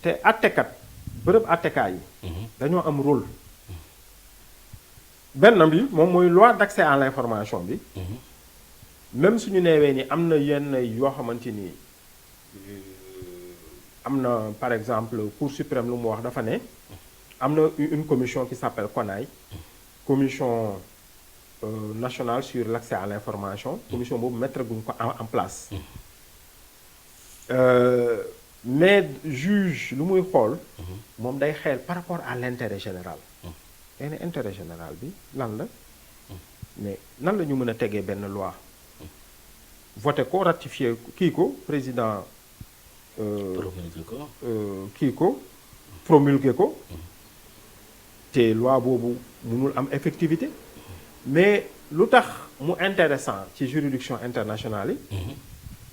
S3: te attekat bërëb attekaay yi dañoo am rôle benn bi moom mooy loi d'accès à l'information bi même suñu neewee ni am na yenn yoo xamante ni am na par exemple cour suprême lu mu wax dafa ne am na une commission qui s'appelle CONAI commission nationale sur l'accès à l'information commission boobu mettre guñ ko en place mais juge lu muy xool moom day xeel par rapport à l'intérêt général benn intérêt général bi lan la mais nan la ñu mën a tegee benn loi voté ko ratifié kii ko président kii ko promulgué ko te loi boobu mënul am effectivité mais lu tax mu intéressant ci juridiction internationale yi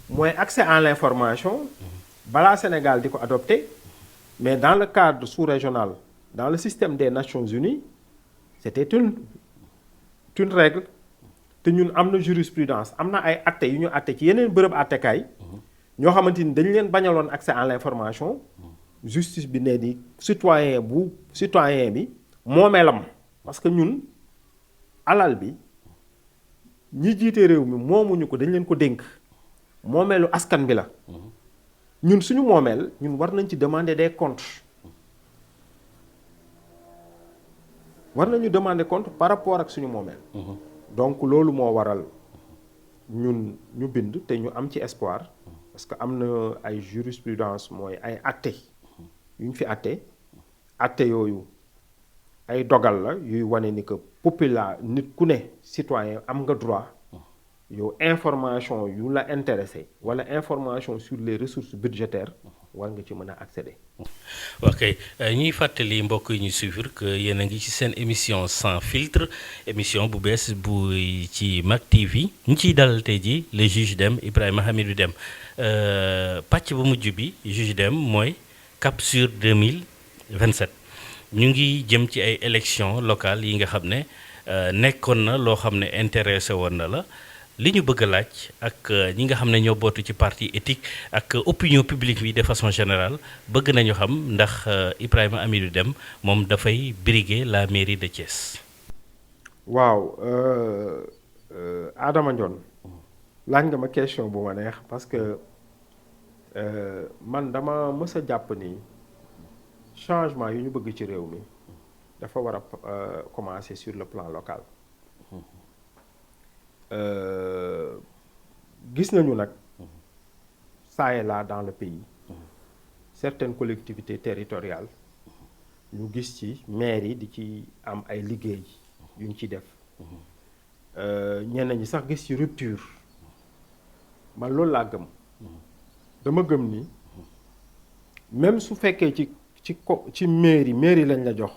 S3: mooy accès à l'information balaa Sénégal di ko adopté mais dans le cadre sous-régional dans le système des Nations Unies c'était une règle te ñun am na jurisprudence am na ay atte yu ñu atte ci yeneen bërëb attekaay ñoo xamante ni dañ leen bañaloon accès à l'information justice bi ne di citoyen bi moomeelam parce que ñun alal bi ñi jiite réew mi moomuñu ko dañ leen ko dénk moomeelu askan bi la ñun suñu moomeel ñun war nañ ci demander des comptes war nañu demander compte par rapport ak suñu moomeel donc loolu moo waral ñun ñu bind te ñu am ci espoir parce que am na ay jurisprudence mooy ay atte yu ñu fi atte yooyu ay dogal la yuy wane ni que nit ku ne citoyen am nga droit yow information yu la intéressé wala information sur les ressources budgétaires war nga ci mën a accéder.
S2: ok ñuy fàttali mbokk yi ñu suivre que yéen a ngi ci seen émission sans filtre émission bu bees bu ci Mak TV ñu ciy dalal tey ji le juge Dème Ibrahima Hamidou Dème pàcc bu mujj bi juge Dème mooy cap sur 2027 ñu ngi jëm ci ay élections locales yi nga xam ne nekkoon na loo xam ne intéressé woon na la li ñu bëgg a laaj ak ñi nga xam ne ñoo bootu ci parti éthique ak opinion publique bi de façon générale bëgg nañu xam ndax Ibrahima Hamidou Dème moom dafay briguer la mairie de Thiès.
S3: waaw Adama Ndione laaj nga ma question bu ma neex parce que man dama mës a jàpp ni changement yu ñu bëgg ci réew mi dafa war a commencer sur le plan local. gis nañu nag ça et là dans le pays certaines collectivités territoriales ñu gis ci maires yi di ci am ay liggéey yu ñu ci def ñenn ñi sax gis ci rupture man loolu laa gëm dama gëm ni même su fekkee ci mairie lañ la jox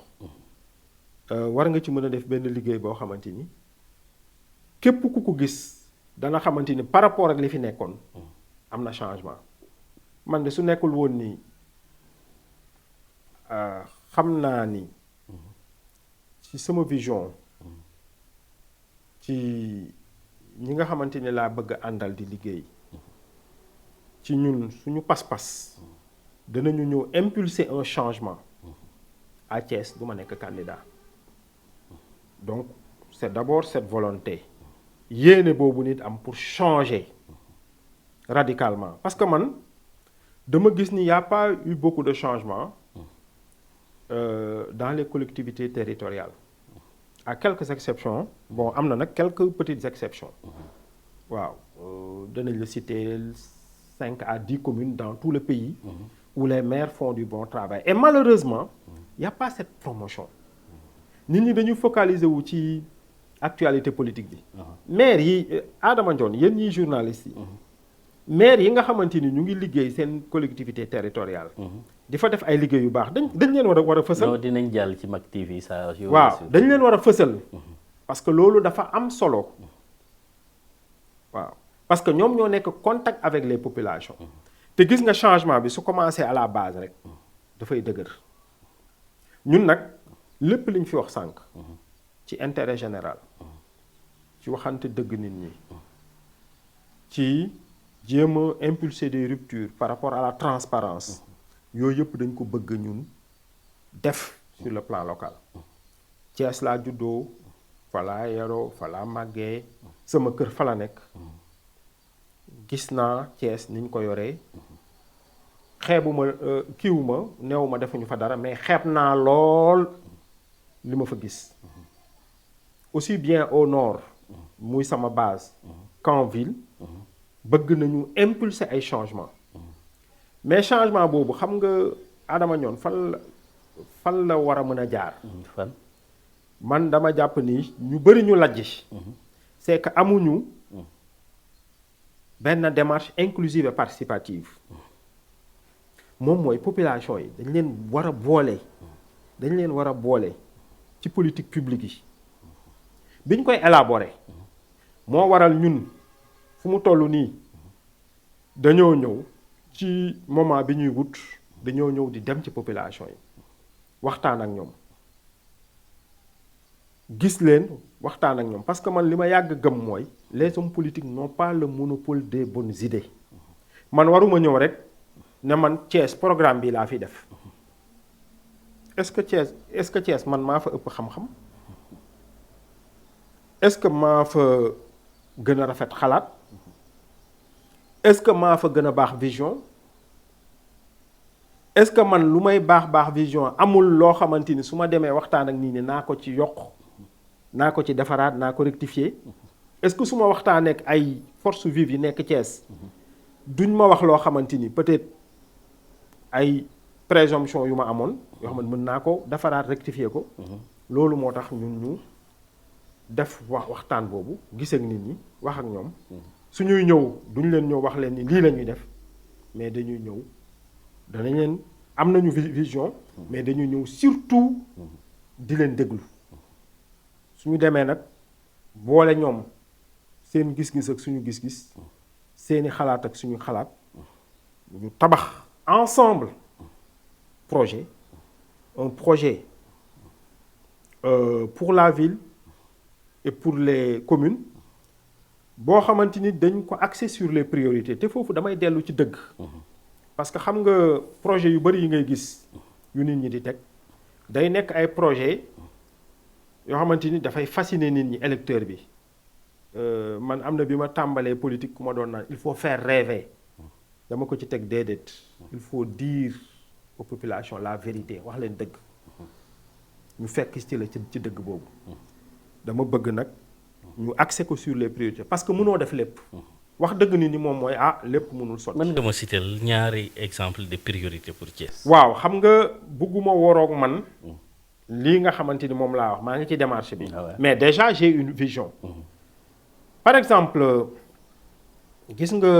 S3: war nga ci mën a def benn liggéey boo xamante ni képp ku ko gis dana xamante ni par rapport ak li fi nekkoon am na changement man de su nekkul woon ni xam naa ni ci sama vision ci ñi nga xamante ni laa bëgg a àndal di liggéey ci ñun suñu pas-pas danañu ñëw impulser un changement à Thiès du ma nekk candidat donc c'est d'abord cette volonté yéene boobu nit am pour changer radicalement parce que man dama gis ni y a pas eu beaucoup de changements dans les collectivités territoriales à quelques exceptions bon am na nag quelques petites exceptions waaw danañ la citer 5 à 10 communes dans tout le pays où les maires font du bon travail et malheureusement y a pas cette promotion nit ñi dañu focaliser wu ci actualité politique bi maire yi Adama Ndione yéen ñiy journalistes yi maire yi nga xamante ni ñu ngi liggéey seen collectivité territoriale di fa def ay liggéey yu baax dañ leen war a fësal.
S2: non dinañ jàll ci Mak TV saa yu
S3: waaw dañ leen war a fësal parce que loolu dafa am solo waaw parce que ñoom ñoo nekk contact avec les populations te gis nga changement bi su commencé à la base rek dafay dëgër ñun nag lépp liñ fi wax sànq ci intérêt général ci waxante dëgg nit ñi ci jéem a impulser des ruptures par rapport à la transparence yooyu yëpp dañ ko bëgg ñun def sur le plan local Thiès laa juddoo fa laa yaroo fa laa màggee sama kër fa la nekk gis naa Thiès niñ ko yoree xeebuma kiiwuma neewuma defuñu fa dara mais xeeb naa lool li ma fa gis aussi bien au nord muy sama base qu'en ville bëgg nañu impulser ay changements mais changement boobu xam nga Adama Ndione fan la war a mën a jaar
S2: fan
S3: man dama jàpp ni ñu bëri ñu lajj c'est que amuñu benn démarche inclusive et participative moom mooy population yi dañ leen war a boole ci politique publique yi biñ koy élaborer moo waral ñun fu mu toll nii dañoo ñëw ci moment bi ñuy wut dañoo ñëw di dem ci population yi waxtaan ak ñoom gis leen waxtaan ak ñoom parce que man li ma yàgg gëm mooy les hommes politiques n'ont pas le monopole des bonnes idées man waruma ñëw rek ne man Thiès programme bi laa fi def est-ce que Thiès man maa fa ëpp xam-xam est-ce que maa fa gën a rafet xalaat est-ce que maa fa gën a baax vision est-ce que man lu may baax vision amul loo xamante ni su ma demee waxtaan ak nii ni naa ko ci yokk naa ko ci defaraat naa ko rectifier est-ce que su ma waxtaanee ak ay forces vives yi nekk Thiès duñ ma wax loo xamante ni peut-être ay présomption yu ma amoon yoo xam ne mën naa ko defaraat rectifier ko. loolu moo tax ñun ñu def waxtaan boobu gis ak nit ñi wax ak ñoom. suñuy ñëw duñ leen ñëw wax leen ni lii la ñuy def mais dañuy ñëw danañ leen am nañu vision. mais dañuy ñëw surtout di leen déglu suñu demee nag boole ñoom seen gis-gis ak suñu gis-gis seeni xalaat ak suñu xalaat ñu tabax ensemble un projet pour la ville et pour les communes boo xamante ni dañ ko axé sur les priorités te foofu damay dellu ci dëgg. parce que xam nga projet yu bari yi ngay gis yu nit ñi di teg day nekk ay projet yoo xamante ni dafay fasciner nit ñi électeur bi man am na bi ma tàmbalee politique ku ma doon naan il faut faire rêver dama ko ci teg déedéet il faut dire aux populations la vérité wax leen dëgg ñu fekk ci la ci dëgg boobu dama bëgg nag ñu axé ko sur les priorités parce que mënoo def lépp wax dëgg nit ñi moom mooy lépp mënul sotti.
S2: mën nga ma citer ñaari exemple de priorité pour Thiès.
S3: waaw xam nga bëgguma waroog man lii nga xamante ni moom laa wax maa ngi ci démarche bi. mais déjà j'ai une vision. par exemple gis nga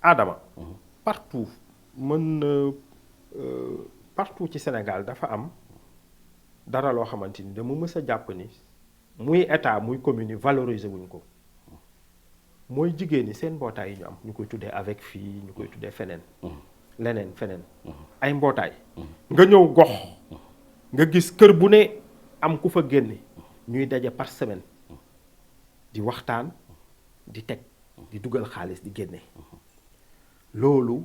S3: Adama. partout partout ci Sénégal dafa am dara loo xamante ni dama mës a jàpp ni muy état muy commune yi valoriser wuñ ko mooy jigéen ñi seen mbootaay yi ñu am ñu koy tuddee avec fii ñu koy tuddee feneen. leneen feneen. ay mbootaay. nga ñëw gox. nga gis kër bu ne am ku fa génne ñuy daje par semaine di waxtaan di teg di dugal xaalis di génne loolu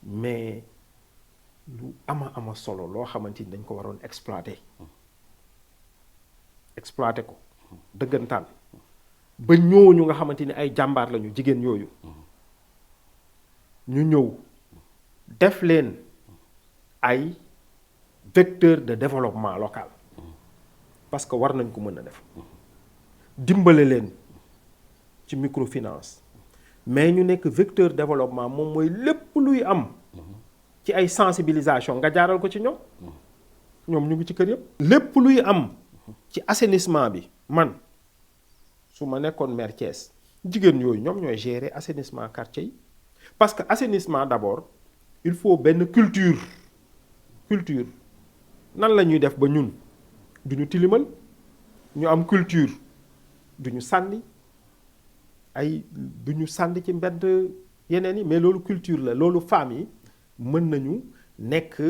S3: mais lu ama solo loo xamante ni dañ ko waroon exploiter ko dëggantaan ba ñooñu nga xamante ni ay jàmbaar lañu jigéen yooyu ñu ñëw def leen ay vecteur de développement local parce que war nañ ko mën a def dimbale leen ci microfinance mais ñu nekk vecteur développement moom mooy lépp luy am ci ay sensibilisation nga jaaral ko ci ñoom ñu ngi ci kër yëpp. lépp luy am ci assainissement bi man su ma nekkoon maire Thiès jigéen yooyu ñoom ñooy gérer assainissement quartier yi parce que assainissement d'abord il faut benn culture nan la ñuy def ba ñun duñu tilimal ñu am culture duñu sànni duñu sànni ci mbedd yeneen yi mais loolu culture la loolu femmes yi mën nañu nekk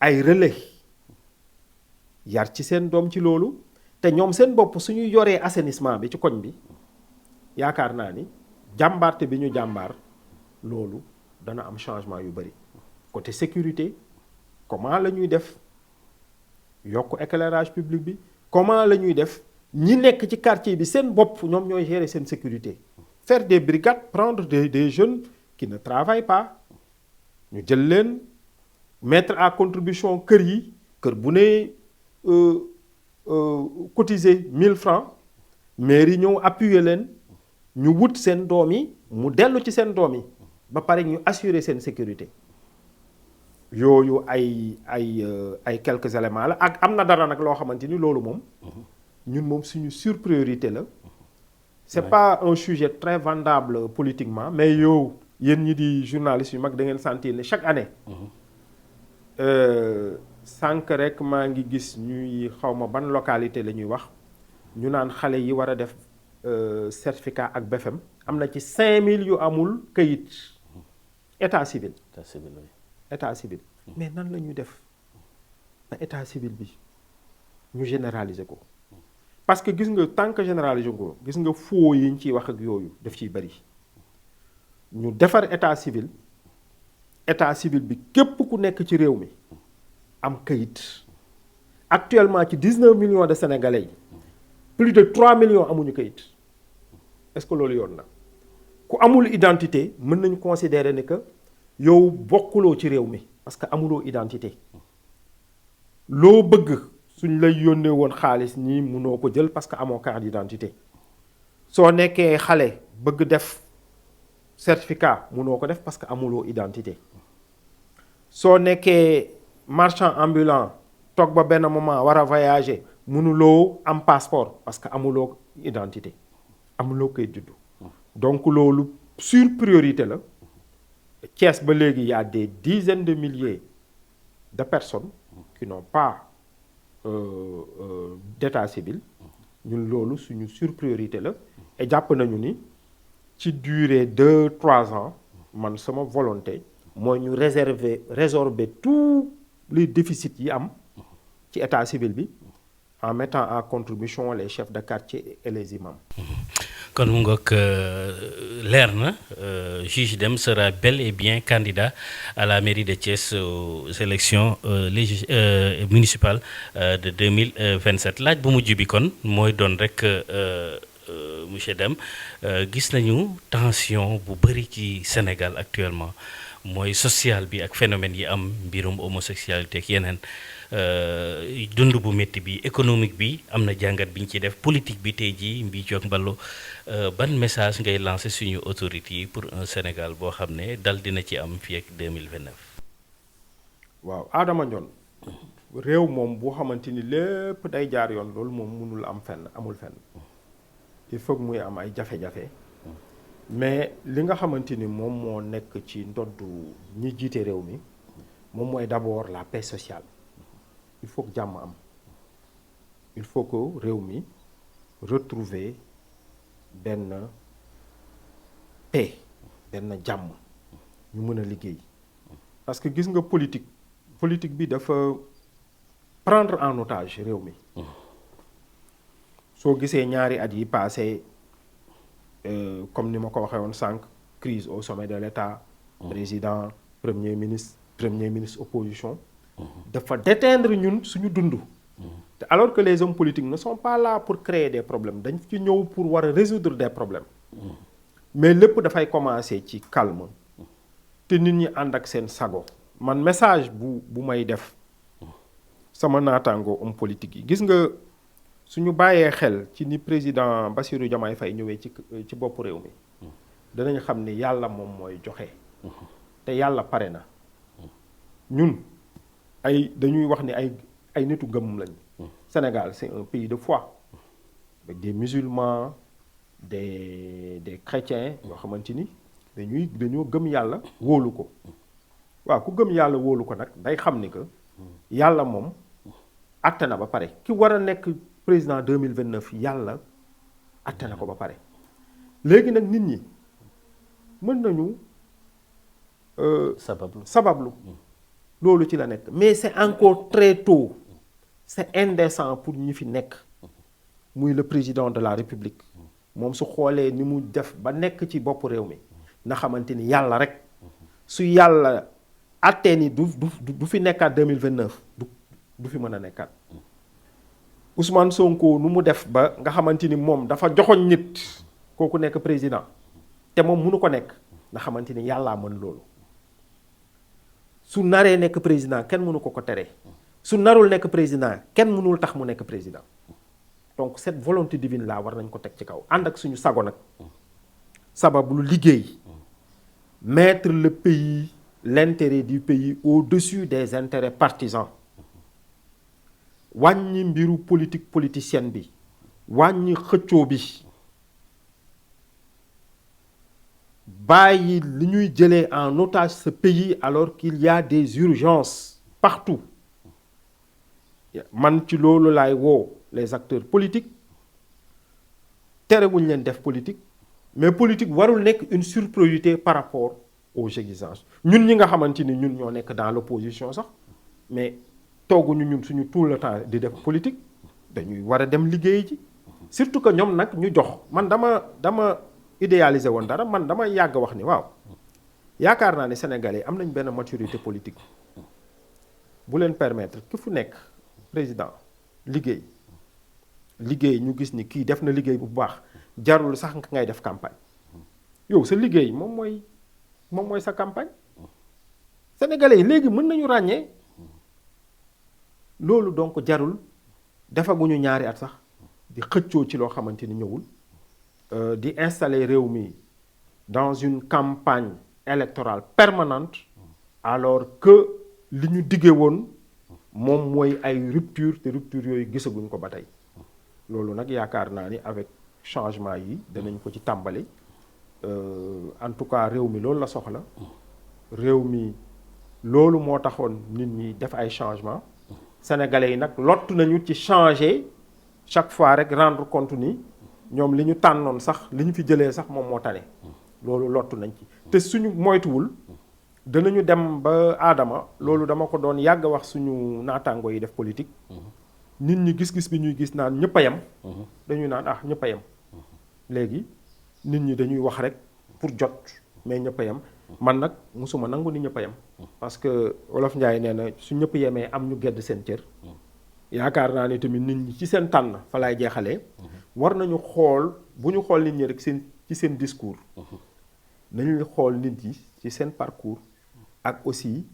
S3: ay relais yar ci seen doom ci loolu te ñoom seen bopp suñu yoree assainissement bi ci koñ bi yaakaar naa ni jàmbaarte bi ñu jàmbaar loolu dana am changement yu bari côté sécurité comment la ñuy def yokk éclairage public bi comment la ñuy def ñi nekk ci quartier bi seen bopp ñoom ñooy gérer seen sécurité faire des brigades prendre des jeunes qui ne travaillent pas ñu jël leen mettre à contribution kër bu ne cotiser 1000 francs mairie ñëw appuyer leen ñu wut seen doom yi mu dellu ci seen doom yi ba pare ñu assurer seen sécurité yooyu ay quelques éléments la ak am na dara nag loo xamante ni loolu moom ñun moom suñu surpriorité la c'est pas un sujet très vendable politiquement mais yéen ñi di journalistes yu mag da ngeen sentir ne chaque année sànq rek maa ngi gis ñuy xawma ban localité la ñuy wax ñu naan xale yi war a def certificat ak BFEM am na ci 5000 yu amul këyit état civil mais nan la ñuy def ba état civil bi ñu généraliser ko parce que gis nga tant que généraliser ko gis nga faux yi ñu ciy wax ak yooyu daf ciy bari ñu defar état civil bi képp ku nekk ci réew mi am kayit. Actuellement ci 19 millions de sénégalais yi plus de 3 millions amuñu kayit est-ce que loolu yoon na ku amul identité mën nañu considérer ne que yow bokkuloo ci réew mi parce que amuloo identité loo bëgg suñ lay yónnee woon xaalis ñii mënoo ko jël parce que amoo carte d'identité soo nekkee xale bëgg def certificat mënoo ko def parce que amuloo identité soo nekkee marchand ambulant toog ba benn moment war a voyager mënuloo am passeport parce que amuloo identité amuloo koy juddu donc loolu sur priorité la Thiès ba léegi y a des dizaines de milliers de personnes qui n'ont pas d'état civil ñun loolu suñu sur priorité la et jàpp nañu ni ci durée 2-3 ans man sama volonté mooy ñu résorber tous les déficits yi am ci état civil bi en mettant en contribution les chefs de quartier et les imams.
S2: kon mu ngoog leer na Juge Dème sera bel et bien candidat à la mairie de Thiès aux élections municipales de 2027 laaj bu mujj bi kon mooy doon rek monsieur Dème gis nañu tension bu bëri ci Sénégal actuellement mooy social bi ak phénomène yi am mbirum homosexualité ak yeneen dund bu métti bi économique bi am na jàngat bi ñu ciy def politique bi tey jii mbii coog mballu ban message ngay lancer suñu autorités yi pour un Sénégal boo xam ne dal dina ci am fii ak 2029.
S3: waaw Adama Ndione réew moom boo xamante ni lépp day jaar yoon loolu moom mënul am fenn amul fenn il faut muy am ay jafe-jafe mais li nga xamante ni moom moo nekk ci ndoddu ñi jiite réew mi moom mooy d'abord la paix sociale. Il faut que jàmm am il faut que réew mi retrouver benn paix benn jàmm ñu mën a liggéey parce que gis nga politique bi dafa prendre en otage réew mi soo gisee ñaari at yi passé comme ni ma ko waxee woon sànq crise au sommet de l'État président premier ministre opposition dafa déteindre ñun suñu dund te alors que les hommes politiques ne sont pas là pour créer des problèmes dañ ci ñëw pour war a résoudre des problèmes mais lépp dafay commencer ci calme te nit ñi ànd ak seen sago man message bu may def sama naataango homme politique yi gis nga suñu bàyyee xel ci ni président Bassirou Diomaye Faye ñëwee ci bopp réew mi danañ xam ni yàlla moom mooy joxe te yàlla pare na ñun dañuy wax ni ay nitu gëm lañ Sénégal c'est un pays de foi avec des musulmans des chrétiens yoo xamante ni dañoo gëm yàlla wóolu ko waaw ku gëm yàlla wóolu ko nag day xam ni que yàlla moom atte na ba pare ki war a nekk président 2029 yàlla atte na ko ba pare léegi nag nit ñi mën nañu sabablu loolu ci la nekk mais c'est encore très tôt c'est indécent pour ñi fi nekk muy le président de la République moom su xoolee ni mu def ba nekk ci bopp réew mi na xamante ni yàlla rek su yàlla attee ni du fi nekkaat 2029 du fi mën a nekkaat Ousmane Sonko nu mu def ba nga xamante ni moom dafa joxoñ nit kooku nekk président te moom mënu ko nekk nga xamante ni yàllaa mën loolu su naree nekk président kenn mënu ko tere su narul nekk président kenn mënul tax mu nekk président donc cette volonté divine là war nañ ko teg ci kaw ànd ak suñu sago nag sababu lu liggéey mettre le pays l'intérêt du pays au-dessus des intérêts partisans wàññi mbiru politique politicienne bi wàññi xëccoo bi bàyyi li ñuy jëlee en otage ce pays alors qu'il y a des urgences partout man ci loolu laay woo les acteurs politiques terewuñ leen def politique mais politique warul nekk une surpriorité par rapport aux exigences ñun ñi nga xamante ni ñun ñoo nekk dans l'opposition sax mais tooguñu ñun suñu tout le temps di def politique dañuy war a dem liggéey ji surtout que ñoom nag ñu jox man dama idéaliser woon dara man dama yàgg wax ni waaw yaakaar naa ne sénégalais am nañ benn maturité politique bu leen permettre ki fu nekk président liggéey ñu gis ni kii def na liggéey bu baax jarul sax nga ngay def campagne yow sa liggéey moom mooy sa campagne. sénégalais yi léegi mën nañu ràññee loolu donc jarul defaguñu ñaari at sax di xëccoo ci loo xamante ni ñëwul di installer réew mi dans une campagne électorale permanente alors que li ñu diggee woon moom mooy ay rupture te rupture yooyu gisaguñ ko ba tey loolu nag yaakaar naa ni avec changement yi danañ ko ci tàmbali en tout cas réew mi loolu la soxla réew mi loolu moo taxoon nit ñi def ay changement sénégalais yi nag lott nañu ci changer chaque fois rek rendre compte ni ñoom li ñu tànnoon sax li ñu fi jëlee sax moom moo tane loolu lottu nañ ci te suñu moytuwul danañu dem ba aadama loolu dama ko doon yàgg wax suñu naataango yi def politique nit ñi gis-gis bi ñuy gis naan ñëpp a yem dañuy naan ñëpp a yem léegi nit ñi dañuy wax rek pour jot mais ñëpp a yem man nag musuma nangu ni ñëpp a yem parce que Wolof Njaay nee na su ñëpp yemee am ñu gedd seen cër yaakaar naa ne tamit nit ñi ci seen tànn fa laay jeexalee war nañu xool bu ñu xool nit ñi rek ci seen discours nañu xool nit yi ci seen parcours ak aussi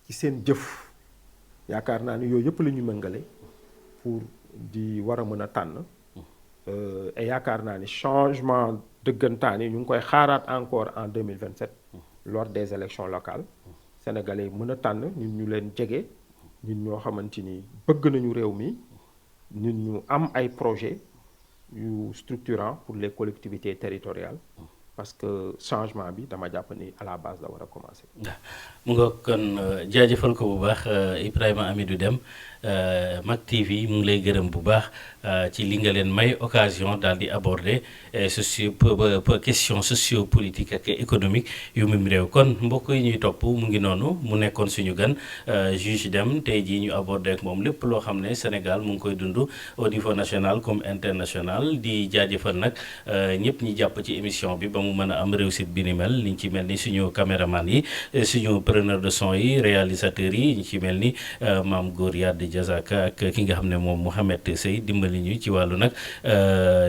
S3: ci seen jëf yaakaar naa ni yooyu yëpp la ñu mëngale pour di war a mën a tànn et yaakaar naa ni changement dëggantaan yi ñu ngi koy xaaraat encore en 2027 lors des élections locales sénégalais yi mën a tànn nit ñu leen jege nit ñoo xamante ni bëgg nañu réew mi nit ñu am ay projets yu structurants pour les collectivités territoriales parce que changement bi dama jàpp ni à la base la war a commencer.
S2: mu nga kon jaajëfal ko bu baax Ibrahima Hamidou Dème Mak TV mu ngi lay gërëm bu baax ci li nga leen may occasion daal di aborder question sociopolitique ak économique yu mim réew kon mbokk yi ñuy topp mu ngi noonu mu nekkoon suñu gan juge Dème tey jii ñu aborder ak moom lépp loo xam ne Sénégal mu ngi koy dund au niveau national comme international di jaajëfal nag ñëpp ñi jàpp ci émission bi ba mu mën a am réussite bi ni mel liñ ci mel ni suñu caméraman yi suñu preneur de son yi réalisateurs yi ñu ci mel ni Maam Góor Yàdd Jazaka ak ki nga xam ne moom Mouhamed Sey dimbali ñu ci wàllu nag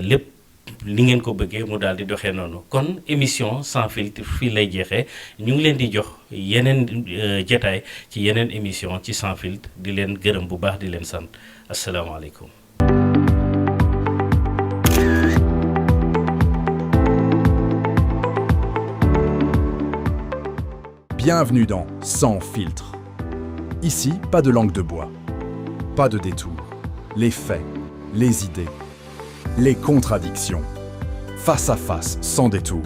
S2: lépp li ngeen ko bëggee mu daal di doxee noonu kon émission sans filtre fii lay jeexee ñu ngi leen di jox yeneen jataay ci yeneen émission ci sans filtre di leen gërëm bu baax di leen sant asalaamaaleykum.
S1: Bienvenue dans Sans filtre. Ici, pas de langue de bois, pas de détour. Les faits, les idées, les contradictions. Face à face, sans détour.